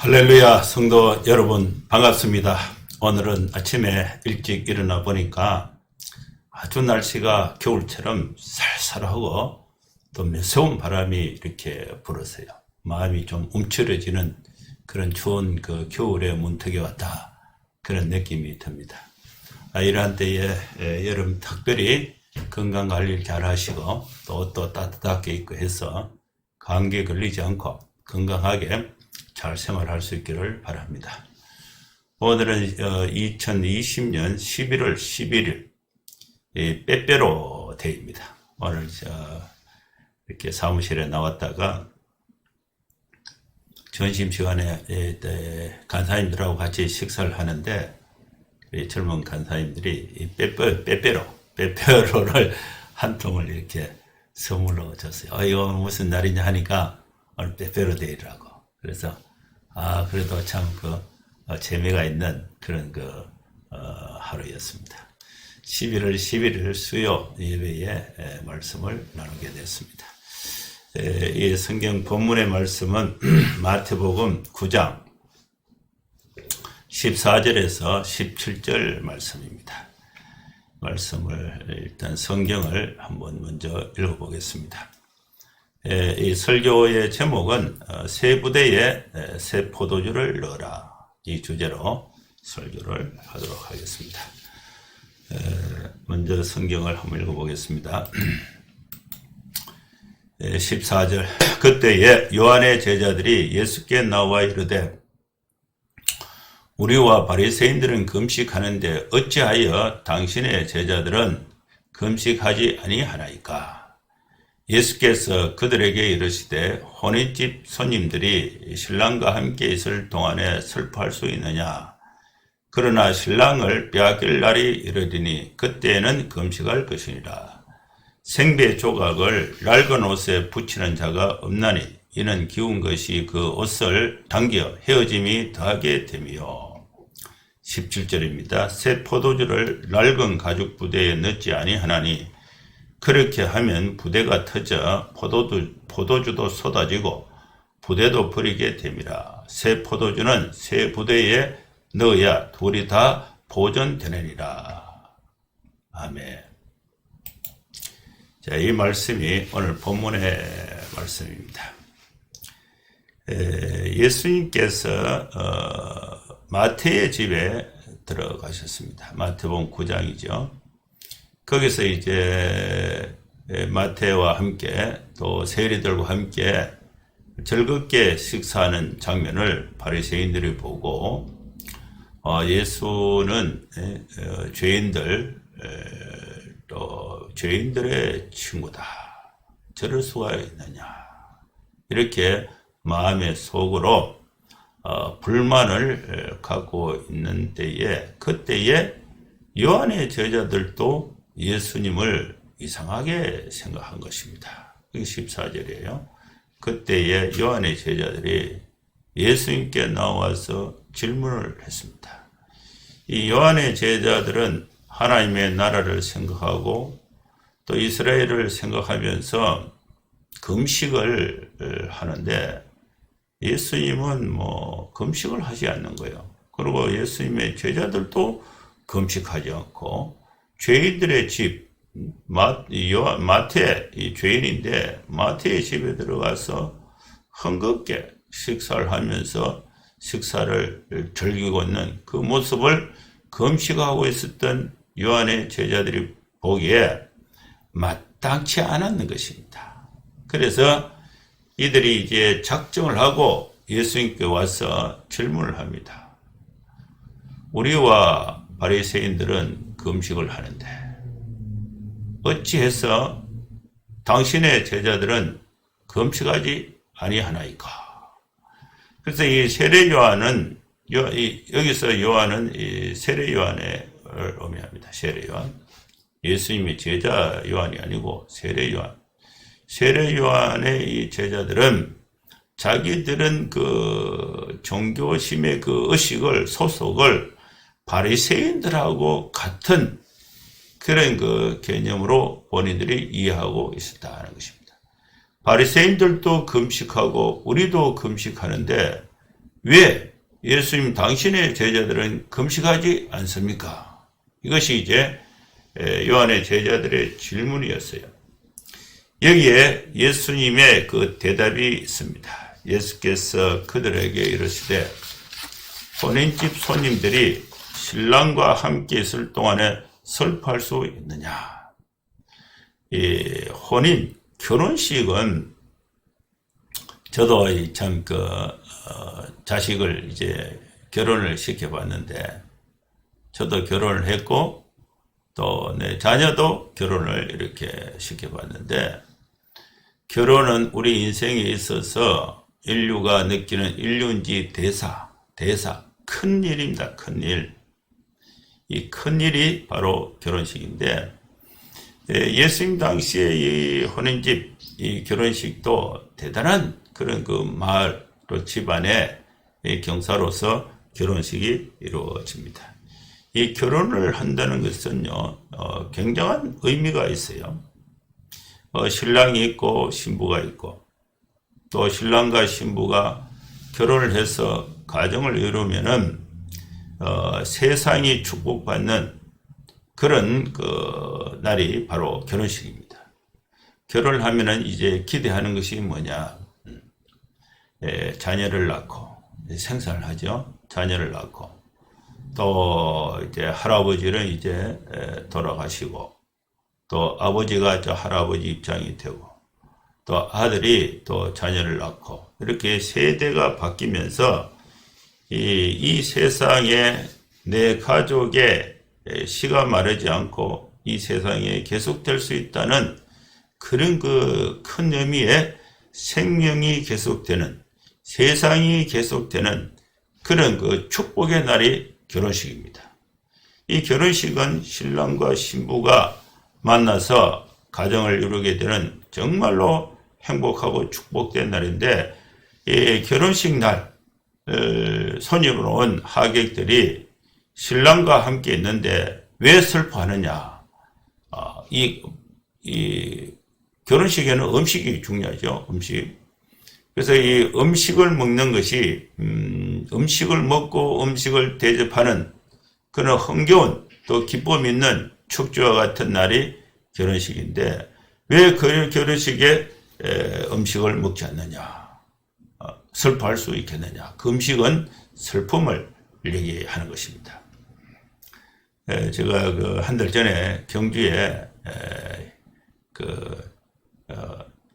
할렐루야, 성도 여러분 반갑습니다. 오늘은 아침에 일찍 일어나 보니까 아주 날씨가 겨울처럼 쌀쌀하고 또 매서운 바람이 이렇게 불었어요. 마음이 좀 움츠러지는 그런 추운 그 겨울의 문턱에 왔다, 그런 느낌이 듭니다. 이러한 때에 여러분 특별히 건강관리를 잘 하시고 또 옷도 따뜻하게 입고 해서 감기에 걸리지 않고 건강하게 잘 생활할 수 있기를 바랍니다. 오늘은 2020년 11월 11일 빼빼로 데이입니다. 오늘 이렇게 사무실에 나왔다가 점심시간에 간사님들하고 같이 식사를 하는데 젊은 간사님들이 빼빼로를 한 통을 이렇게 선물로 줬어요. 이거 무슨 날이냐 하니까 오늘 빼빼로 데이라고. 그래서 그래도 참 재미가 있는 그런 하루였습니다. 11월 11일 수요 예배에 말씀을 나누게 됐습니다. 이 성경 본문의 말씀은 마태복음 9장 14절에서 17절 말씀입니다. 말씀을 일단 성경을 한번 먼저 읽어보겠습니다. 이 설교의 제목은 새 부대에 새 포도주를 넣어라, 이 주제로 설교를 하도록 하겠습니다. 먼저 성경을 한번 읽어보겠습니다. 14절. 그때에 요한의 제자들이 예수께 나와 이르되 우리와 바리새인들은 금식하는데 어찌하여 당신의 제자들은 금식하지 아니하나이까? 예수께서 그들에게 이르시되 혼인집 손님들이 신랑과 함께 있을 동안에 슬퍼할 수 있느냐? 그러나 신랑을 빼앗길 날이 이르리니 그때에는 금식할 것이니라. 생배 조각을 낡은 옷에 붙이는 자가 없나니 이는 기운 것이 그 옷을 당겨 헤어짐이 더하게 됨이요. 17절입니다. 새 포도주를 낡은 가죽 부대에 넣지 아니하나니 그렇게 하면 부대가 터져 포도주도 쏟아지고 부대도 버리게 됨이라. 새 포도주는 새 부대에 넣어야 둘이 다 보존되느니라. 아멘. 자, 이 말씀이 오늘 본문의 말씀입니다. 예수님께서 마태의 집에 들어가셨습니다. 마태복음 9장이죠. 거기서 이제 마태와 함께 또 세리들과 함께 즐겁게 식사하는 장면을 바리새인들이 보고 예수는 죄인들 또 죄인들의 친구다, 저럴 수가 있느냐, 이렇게 마음의 속으로 불만을 갖고 있는 때에 그때에 요한의 제자들도 예수님을 이상하게 생각한 것입니다. 그게 14절이에요. 그때에 요한의 제자들이 예수님께 나와서 질문을 했습니다. 이 요한의 제자들은 하나님의 나라를 생각하고 또 이스라엘을 생각하면서 금식을 하는데 예수님은 금식을 하지 않는 거예요. 그리고 예수님의 제자들도 금식하지 않고 죄인들의 집, 마태, 이 죄인인데 마태의 집에 들어가서 흥겁게 식사를 하면서 식사를 즐기고 있는 그 모습을 금식하고 있었던 요한의 제자들이 보기에 마땅치 않았는 것입니다. 그래서 이들이 이제 작정을 하고 예수님께 와서 질문을 합니다. 우리와 바리새인들은 금식을 하는데 어찌해서 당신의 제자들은 금식하지 아니하나이까? 그래서 이 세례 요한은 여기서 요한은 이 세례 요한을 의미합니다. 세례 요한, 예수님의 제자 요한이 아니고 세례 요한. 세례 요한의 이 제자들은 자기들은 그 종교심의 그 의식을 소속을 바리새인들하고 같은 그런 그 개념으로 본인들이 이해하고 있었다는 것입니다. 바리새인들도 금식하고 우리도 금식하는데 왜 예수님 당신의 제자들은 금식하지 않습니까? 이것이 이제 요한의 제자들의 질문이었어요. 여기에 예수님의 그 대답이 있습니다. 예수께서 그들에게 이르시되 혼인집 손님들이 신랑과 함께 있을 동안에 슬퍼할 수 있느냐? 이 혼인, 결혼식은 저도 참 자식을 이제 결혼을 시켜봤는데, 저도 결혼을 했고 또 내 자녀도 결혼을 이렇게 시켜봤는데, 결혼은 우리 인생에 있어서 인류가 느끼는 인륜지 대사, 큰 일입니다. 큰 일. 이 큰 일이 바로 결혼식인데, 예수님 당시에 이 혼인집, 이 결혼식도 대단한 그런 그 마을, 또 집안의 경사로서 결혼식이 이루어집니다. 이 결혼을 한다는 것은요, 굉장한 의미가 있어요. 신랑이 있고 신부가 있고, 또 신랑과 신부가 결혼을 해서 가정을 이루면은 세상이 축복받는 그런 그 날이 바로 결혼식입니다. 결혼을 하면은 이제 기대하는 것이 뭐냐? 자녀를 낳고 생산을 하죠. 자녀를 낳고, 또 이제 할아버지는 이제 돌아가시고, 또 아버지가 저 할아버지 입장이 되고, 또 아들이 또 자녀를 낳고, 이렇게 세대가 바뀌면서 이 세상에 내 가족의 시가 마르지 않고 이 세상에 계속될 수 있다는 그런 그 큰 의미의 생명이 계속되는, 세상이 계속되는 그런 그 축복의 날이 결혼식입니다. 이 결혼식은 신랑과 신부가 만나서 가정을 이루게 되는 정말로 행복하고 축복된 날인데, 이 결혼식 날 손님으로 온 하객들이 신랑과 함께 있는데 왜 슬퍼하느냐? 이 결혼식에는 음식이 중요하죠. 음식. 그래서 이 음식을 먹는 것이 음식을 먹고 음식을 대접하는 그런 흥겨운 또 기쁨 있는 축제와 같은 날이 결혼식인데, 왜 그 결혼식에 음식을 먹지 않느냐? 슬퍼할 수 있겠느냐? 그 음식은 슬픔을 얘기하는 것입니다. 제가 그 한 달 전에 경주에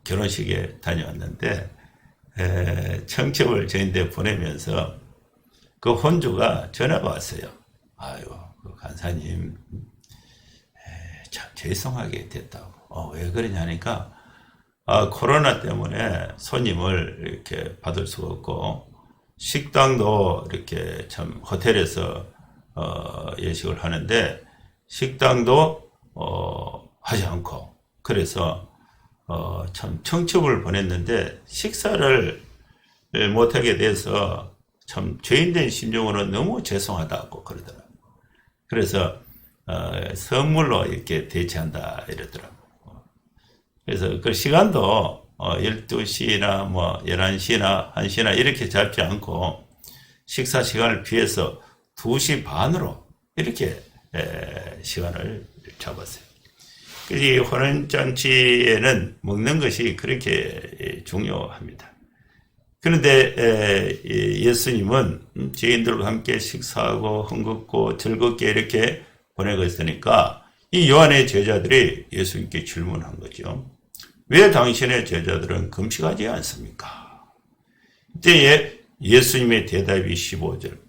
결혼식에 다녀왔는데, 청첩을 저희한테 보내면서 그 혼주가 전화가 왔어요. 아유, 그 간사님 참 죄송하게 됐다고. 왜 그러냐니까, 코로나 때문에 손님을 이렇게 받을 수가 없고, 식당도 이렇게 참 호텔에서 예식을 하는데 식당도 하지 않고, 그래서 참 청첩을 보냈는데 식사를 못하게 돼서 참 죄인된 심정으로 너무 죄송하다고 그러더라고요. 그래서 선물로 이렇게 대체한다 이러더라고요. 그래서 그 시간도 12시나 뭐 11시나 1시나 이렇게 잡지 않고 식사 시간을 피해서 2시 반으로 이렇게 시간을 잡았어요. 이 혼인잔치에는 먹는 것이 그렇게 중요합니다. 그런데 예수님은 죄인들과 함께 식사하고 흥겁고 즐겁게 이렇게 보내고 있으니까 이 요한의 제자들이 예수님께 질문한 거죠. 왜 당신의 제자들은 금식하지 않습니까? 이때에 예수님의 대답이 15절.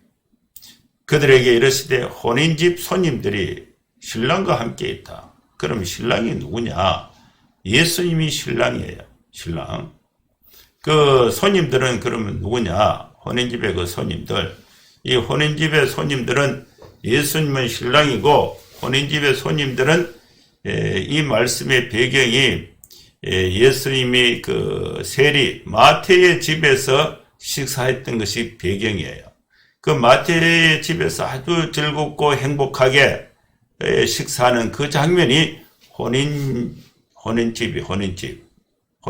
그들에게 이르시되 혼인집 손님들이 신랑과 함께 있다. 그럼 신랑이 누구냐? 예수님이 신랑이에요. 신랑. 그 손님들은 그러면 누구냐? 혼인집의 그 손님들. 이 혼인집의 손님들은 예수님은 신랑이고, 혼인집의 손님들은 이 말씀의 배경이 예수님이 그 세리 마태의 집에서 식사했던 것이 배경이에요. 그 마태의 집에서 아주 즐겁고 행복하게 식사하는 그 장면이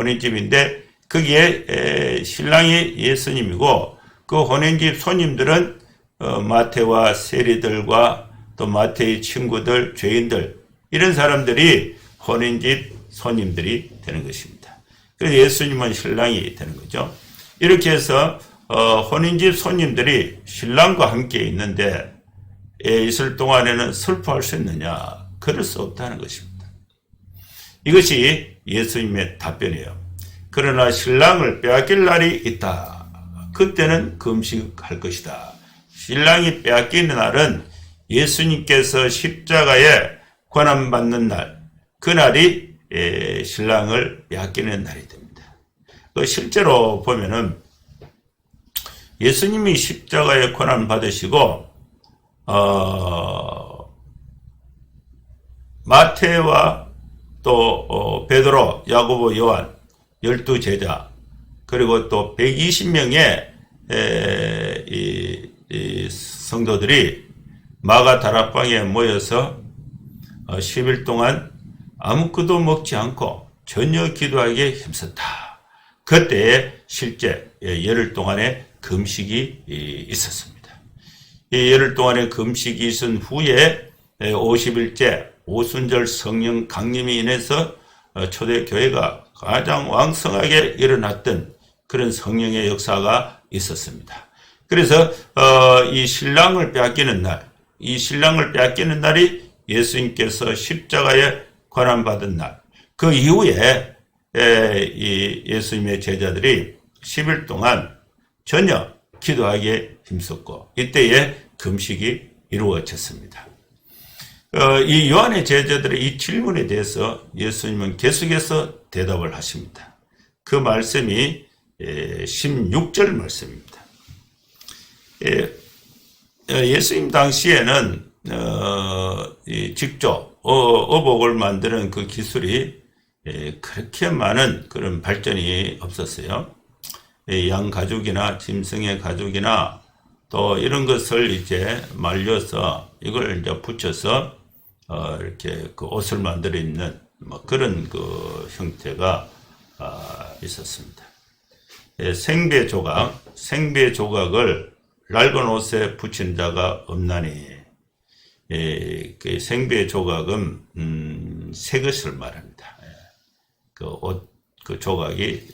혼인집인데, 거기에 신랑이 예수님이고 그 혼인집 손님들은 마태와 세리들과 또 마태의 친구들, 죄인들, 이런 사람들이 혼인집 손님들이 되는 것입니다. 그래서 예수님은 신랑이 되는 거죠. 이렇게 해서 혼인집 손님들이 신랑과 함께 있는데 있을 동안에는 슬퍼할 수 있느냐? 그럴 수 없다는 것입니다. 이것이 예수님의 답변이에요. 그러나 신랑을 빼앗길 날이 있다. 그때는 금식할 것이다. 신랑이 빼앗기는 날은 예수님께서 십자가에 고난받는 날, 그날이 신랑을 빼앗기는 날이 됩니다. 실제로 보면은 예수님이 십자가에 고난 받으시고 마태와 또 베드로, 야고보, 요한 12제자 그리고 또 120명의 이 성도들이 마가 다락방에 모여서 10일 동안 아무것도 먹지 않고 전혀 기도하기에 힘썼다. 그때에 실제 열흘 동안의 금식이 있었습니다. 이 열흘 동안의 금식이 있은 후에 50일째 오순절 성령 강림이 인해서 초대교회가 가장 왕성하게 일어났던 그런 성령의 역사가 있었습니다. 그래서 이 신랑을 빼앗기는 날, 이 신랑을 빼앗기는 날이 예수님께서 십자가에 고난받은 날, 그 이후에 이 예수님의 제자들이 10일 동안 전혀 기도하기에 힘썼고 이때에 금식이 이루어졌습니다. 이 요한의 제자들의 이 질문에 대해서 예수님은 계속해서 대답을 하십니다. 그 말씀이 16절 말씀입니다. 예수님 당시에는 직접 어복을 만드는 그 기술이 그렇게 많은 그런 발전이 없었어요. 양 가죽이나 짐승의 가죽이나 또 이런 것을 이제 말려서 이걸 이제 붙여서 이렇게 그 옷을 만들어 입는 뭐 그런 그 형태가 있었습니다. 생배 조각을 낡은 옷에 붙인 자가 없나니, 그 생배 조각은 새 것을 말합니다. 그 옷, 그 조각이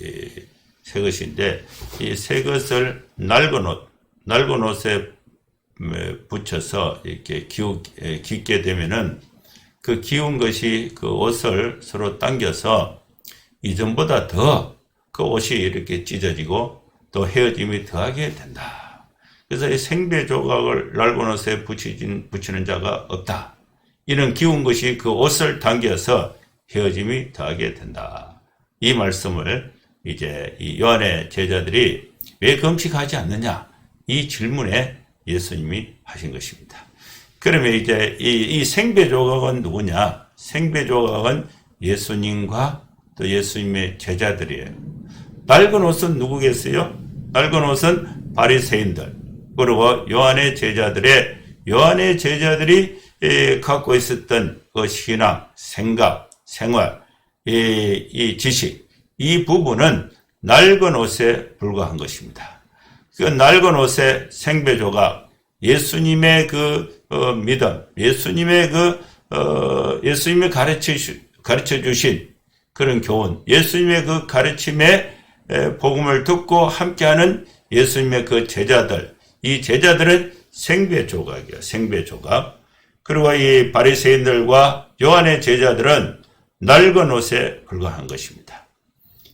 새 것인데 이 새 것을 낡은 옷에 붙여서 이렇게 깃게 되면은 그 기운 것이 그 옷을 서로 당겨서 이전보다 더 그 옷이 이렇게 찢어지고 또 헤어짐이 더하게 된다. 그래서 이 생배 조각을 낡은 옷에 붙이는 자가 없다. 이런 기운 것이 그 옷을 당겨서 헤어짐이 더하게 된다. 이 말씀을 이제 이 요한의 제자들이 왜 금식하지 않느냐? 이 질문에 예수님이 하신 것입니다. 그러면 이제 이 생배 조각은 누구냐? 생배 조각은 예수님과 또 예수님의 제자들이에요. 낡은 옷은 누구겠어요? 낡은 옷은 바리새인들 그리고 요한의 제자들이 갖고 있었던 그 신앙, 생각, 생활, 이 지식, 이 부분은 낡은 옷에 불과한 것입니다. 그 낡은 옷의 생배 조각, 예수님의 그 믿음, 예수님의 예수님이 가르쳐 주신 그런 교훈, 예수님의 그 가르침에 복음을 듣고 함께하는 예수님의 그 제자들, 이 제자들은 생배 조각이에요. 생배 조각. 그리고 이 바리새인들과 요한의 제자들은 낡은 옷에 불과한 것입니다.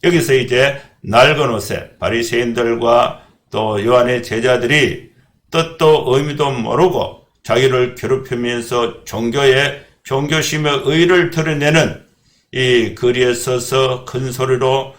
여기서 이제 낡은 옷에 바리새인들과 또 요한의 제자들이 뜻도 의미도 모르고 자기를 괴롭히면서 종교심의 의의를 드러내는 이 거리에 서서 큰 소리로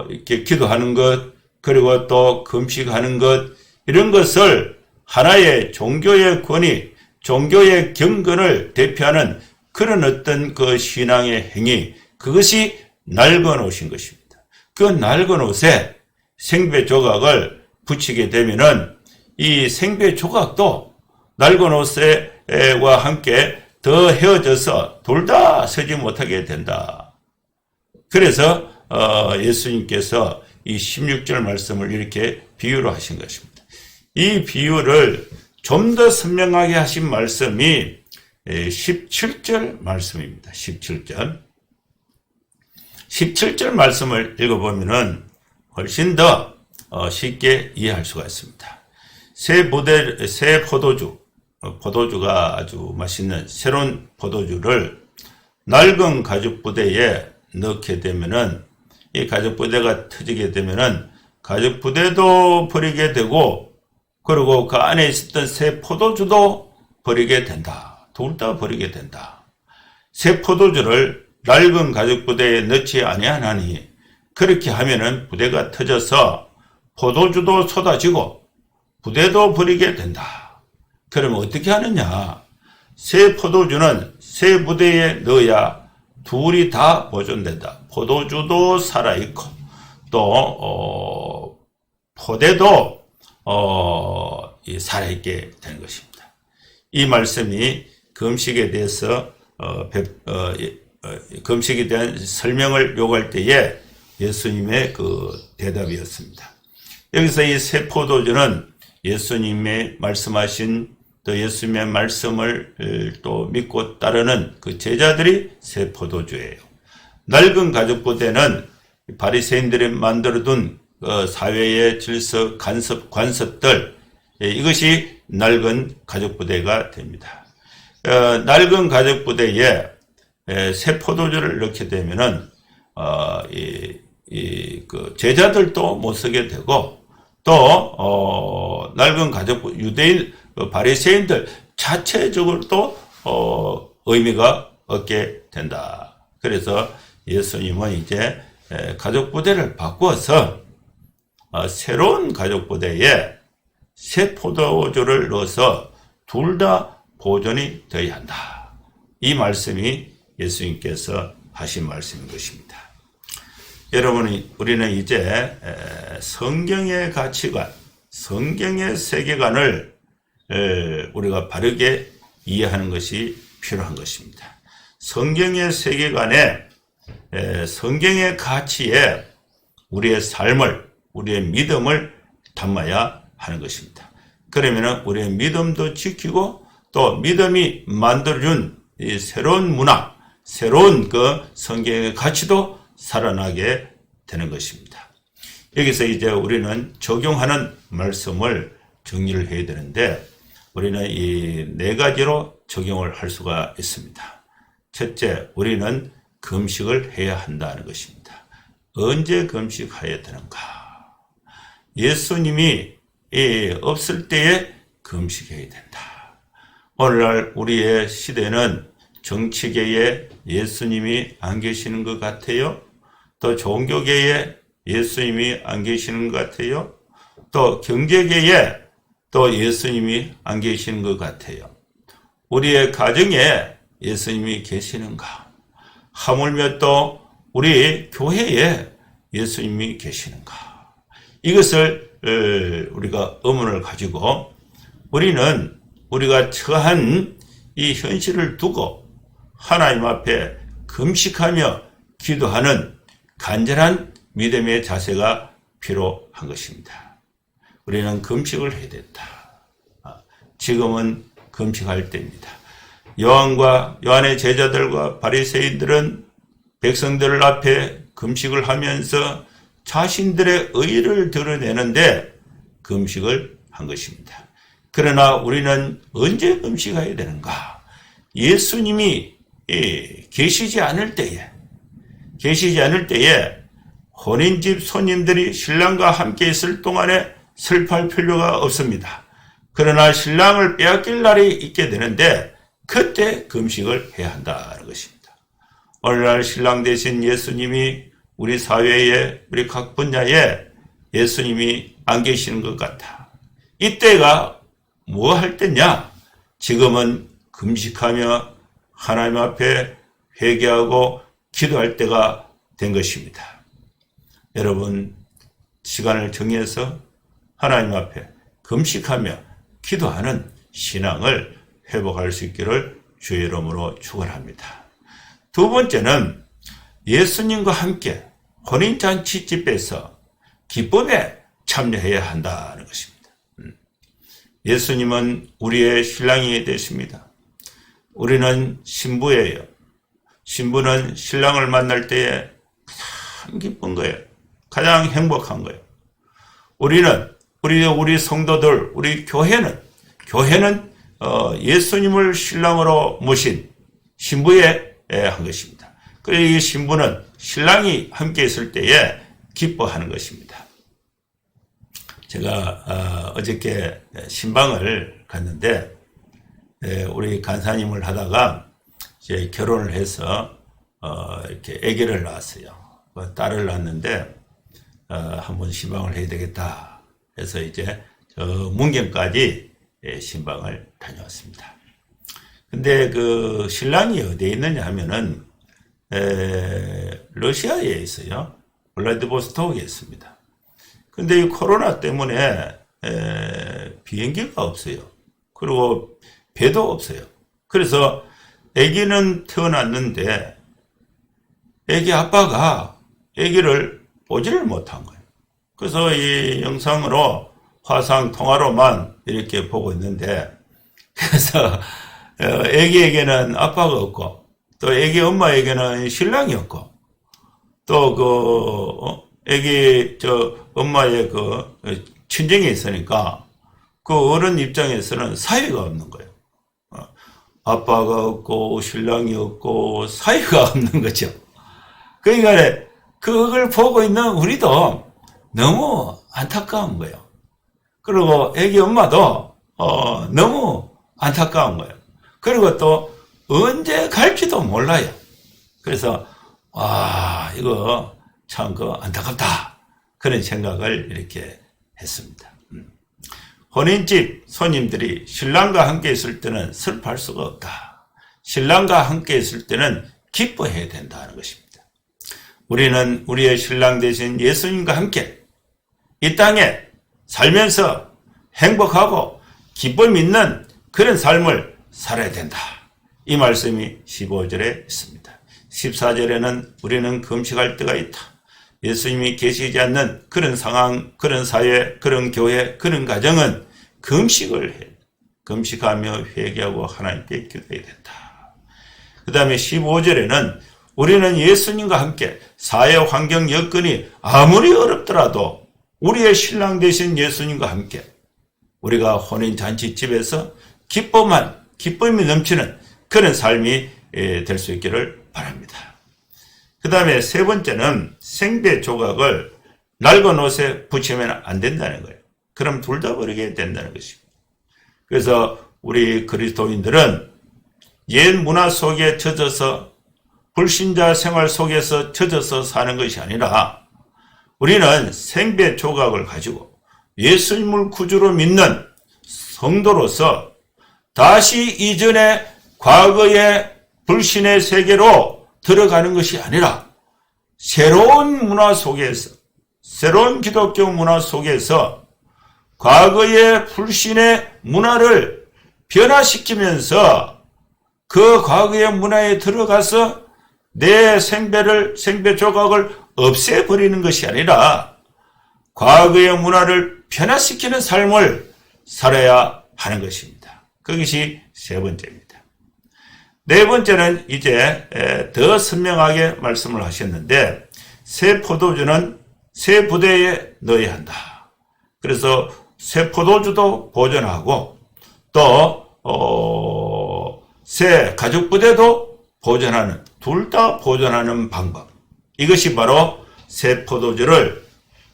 이렇게 기도하는 것, 그리고 또 금식하는 것, 이런 것을 하나의 종교의 권위, 종교의 경건을 대표하는 그런 어떤 그 신앙의 행위, 그것이 낡은 옷인 것입니다. 그 낡은 옷에 생배 조각을 붙이게 되면은 이 생배 조각도 낡은 옷과 함께 더 헤어져서 둘 다 서지 못하게 된다. 그래서 예수님께서 이 16절 말씀을 이렇게 비유로 하신 것입니다. 이 비유를 좀 더 선명하게 하신 말씀이 17절 말씀입니다. 17절 말씀을 읽어보면은 훨씬 더 쉽게 이해할 수가 있습니다. 새 포도주가 아주 맛있는 새로운 포도주를 낡은 가죽 부대에 넣게 되면은, 이 가죽 부대가 터지게 되면은 가죽 부대도 버리게 되고, 그리고 그 안에 있었던 새 포도주도 버리게 된다. 둘 다 버리게 된다. 새 포도주를 낡은 가죽 부대에 넣지 아니하나니, 그렇게 하면은 부대가 터져서 포도주도 쏟아지고 부대도 버리게 된다. 그러면 어떻게 하느냐? 새 포도주는 새 부대에 넣어야 둘이 다 보존된다. 포도주도 살아있고 또 포대도 살아있게 되는 것입니다. 이 말씀이 금식에 대해서 금식에 대한 설명을 요구할 때에 예수님의 그 대답이었습니다. 여기서 이 새 포도주는 예수님의 말씀하신 또 예수님의 말씀을 또 믿고 따르는 그 제자들이 새 포도주예요. 낡은 가죽 부대는 바리새인들이 만들어둔 사회의 질서, 관습들, 이것이 낡은 가죽 부대가 됩니다. 낡은 가죽 부대에 새 포도주를 넣게 되면은 그 제자들도 못 쓰게 되고, 또 낡은 가죽 유대인 바리새인들 자체적으로도 의미가 없게 된다. 그래서 예수님은 이제 가죽 부대를 바꾸어서 새로운 가죽 부대에 새 포도주를 넣어서 둘 다 보존이 되어야 한다. 이 말씀이 예수님께서 하신 말씀인 것입니다. 여러분, 우리는 이제 성경의 가치관, 성경의 세계관을 우리가 바르게 이해하는 것이 필요한 것입니다. 성경의 세계관에, 성경의 가치에 우리의 삶을, 우리의 믿음을 담아야 하는 것입니다. 그러면 우리의 믿음도 지키고 또 믿음이 만들어준 이 새로운 문화, 새로운 그 성경의 가치도 살아나게 되는 것입니다. 여기서 이제 우리는 적용하는 말씀을 정리를 해야 되는데, 우리는 이 네 가지로 적용을 할 수가 있습니다. 첫째, 우리는 금식을 해야 한다는 것입니다. 언제 금식해야 되는가? 예수님이 없을 때에 금식해야 된다. 오늘날 우리의 시대는 정치계에 예수님이 안 계시는 것 같아요. 또 종교계에 예수님이 안 계시는 것 같아요. 또 경제계에 또 예수님이 안 계시는 것 같아요. 우리의 가정에 예수님이 계시는가? 하물며 또 우리 교회에 예수님이 계시는가? 이것을 우리가 의문을 가지고, 우리는 우리가 처한 이 현실을 두고 하나님 앞에 금식하며 기도하는 간절한 믿음의 자세가 필요한 것입니다. 우리는 금식을 해야 된다. 지금은 금식할 때입니다. 요한의 제자들과 바리새인들은 백성들 앞에 금식을 하면서 자신들의 의를 드러내는데 금식을 한 것입니다. 그러나 우리는 언제 금식해야 되는가? 예수님이 계시지 않을 때에 혼인집 손님들이 신랑과 함께 있을 동안에 슬퍼할 필요가 없습니다. 그러나 신랑을 빼앗길 날이 있게 되는데 그때 금식을 해야 한다는 것입니다. 오늘날 신랑 되신 예수님이 우리 사회에, 우리 각 분야에 예수님이 안 계시는 것 같아. 이때가 뭐 할 때냐? 지금은 금식하며 하나님 앞에 회개하고 기도할 때가 된 것입니다. 여러분, 시간을 정해서 하나님 앞에 금식하며 기도하는 신앙을 회복할 수 있기를 주의 이름으로 축원합니다. 두 번째는 예수님과 함께 혼인잔치 집에서 기쁨의 참여해야 한다는 것입니다. 예수님은 우리의 신랑이 되십니다. 우리는 신부예요. 신부는 신랑을 만날 때에 가장 기쁜 거예요. 가장 행복한 거예요. 우리 성도들, 우리 교회는 예수님을 신랑으로 모신 신부에 한 것입니다. 그리고 이 신부는 신랑이 함께 있을 때에 기뻐하는 것입니다. 제가 어저께 신방을 갔는데 우리 간사님을 하다가 이제 결혼을 해서 이렇게 아기를 낳았어요. 딸을 낳았는데 한번 신방을 해야 되겠다 해서 이제 저 문경까지 신방을 다녀왔습니다. 근데 그 신랑이 어디에 있느냐 하면은 러시아에 있어요. 블라디보스토크에 있습니다. 근데 이 코로나 때문에 비행기가 없어요. 그리고 배도 없어요. 그래서 아기는 태어났는데 아기 아빠가 아기를 보지를 못한 거예요. 그래서 이 영상으로 화상 통화로만 이렇게 보고 있는데, 그래서 아기에게는 아빠가 없고 또 아기 엄마에게는 신랑이 없고 또 아기 엄마의 친정에 있으니까 그 어른 입장에서는 사위가 없는 거예요. 아빠가 없고 신랑이 없고 사위가 없는 거죠. 그러니까 그걸 보고 있는 우리도 너무 안타까운 거예요. 그리고 아기 엄마도 너무 안타까운 거예요. 그리고 또 언제 갈지도 몰라요. 그래서 이거 참 안타깝다, 그런 생각을 이렇게 했습니다. 혼인집 손님들이 신랑과 함께 있을 때는 슬퍼할 수가 없다. 신랑과 함께 있을 때는 기뻐해야 된다는 것입니다. 우리는 우리의 신랑 되신 예수님과 함께 이 땅에 살면서 행복하고 기쁨 있는 그런 삶을 살아야 된다. 이 말씀이 15절에 있습니다. 14절에는 우리는 금식할 때가 있다. 예수님이 계시지 않는 그런 상황, 그런 사회, 그런 교회, 그런 가정은 금식을 해. 금식하며 회개하고 하나님께 기도해야 된다. 그 다음에 15절에는 우리는 예수님과 함께 사회 환경 여건이 아무리 어렵더라도 우리의 신랑 되신 예수님과 함께 우리가 혼인잔치집에서 기쁨이 넘치는 그런 삶이 될 수 있기를 바랍니다. 그 다음에 세 번째는 생배 조각을 낡은 옷에 붙이면 안 된다는 거예요. 그럼 둘 다 버리게 된다는 것입니다. 그래서 우리 그리스도인들은 옛 문화 속에 젖어서 불신자 생활 속에서 젖어서 사는 것이 아니라 우리는 생배 조각을 가지고 예수님을 구주로 믿는 성도로서 다시 이전의 과거의 불신의 세계로 들어가는 것이 아니라 새로운 문화 속에서, 새로운 기독교 문화 속에서 과거의 불신의 문화를 변화시키면서 그 과거의 문화에 들어가서 내 생배 조각을 없애버리는 것이 아니라 과거의 문화를 변화시키는 삶을 살아야 하는 것입니다. 그것이 세 번째입니다. 네 번째는 이제 더 선명하게 말씀을 하셨는데, 새 포도주는 새 부대에 넣어야 한다. 그래서 새 포도주도 보존하고 또 새 가죽 부대도 보존하는, 둘 다 보존하는 방법. 이것이 바로 새 포도주를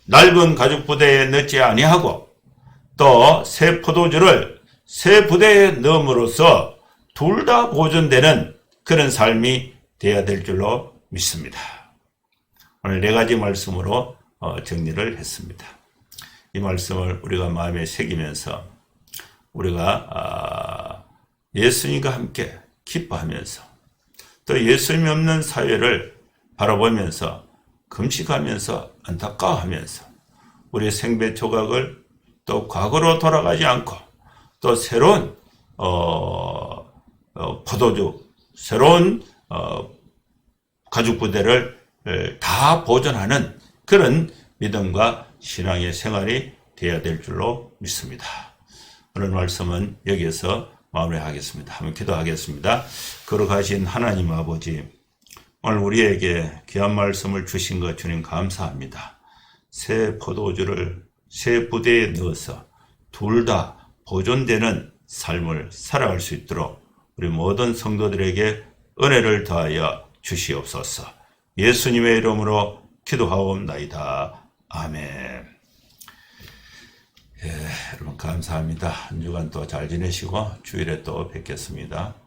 낡은 가죽 부대에 넣지 아니하고 또 새 포도주를 새 부대에 넣음으로써 둘 다 보존되는 그런 삶이 되어야 될 줄로 믿습니다. 오늘 네 가지 말씀으로 정리를 했습니다. 이 말씀을 우리가 마음에 새기면서 우리가 예수님과 함께 기뻐하면서 또 예수님이 없는 사회를 바라보면서 금식하면서 안타까워하면서 우리의 생배 조각을 또 과거로 돌아가지 않고 또 새로운 포도주, 새로운 가죽 부대를 다 보존하는 그런 믿음과 신앙의 생활이 되어야 될 줄로 믿습니다. 오늘 말씀은 여기에서 마무리하겠습니다. 한번 기도하겠습니다. 거룩하신 하나님 아버지, 오늘 우리에게 귀한 말씀을 주신 것 주님 감사합니다. 새 포도주를 새 부대에 넣어서 둘 다 보존되는 삶을 살아갈 수 있도록 우리 모든 성도들에게 은혜를 더하여 주시옵소서. 예수님의 이름으로 기도하옵나이다. 아멘. 여러분 감사합니다. 한 주간 또 잘 지내시고 주일에 또 뵙겠습니다.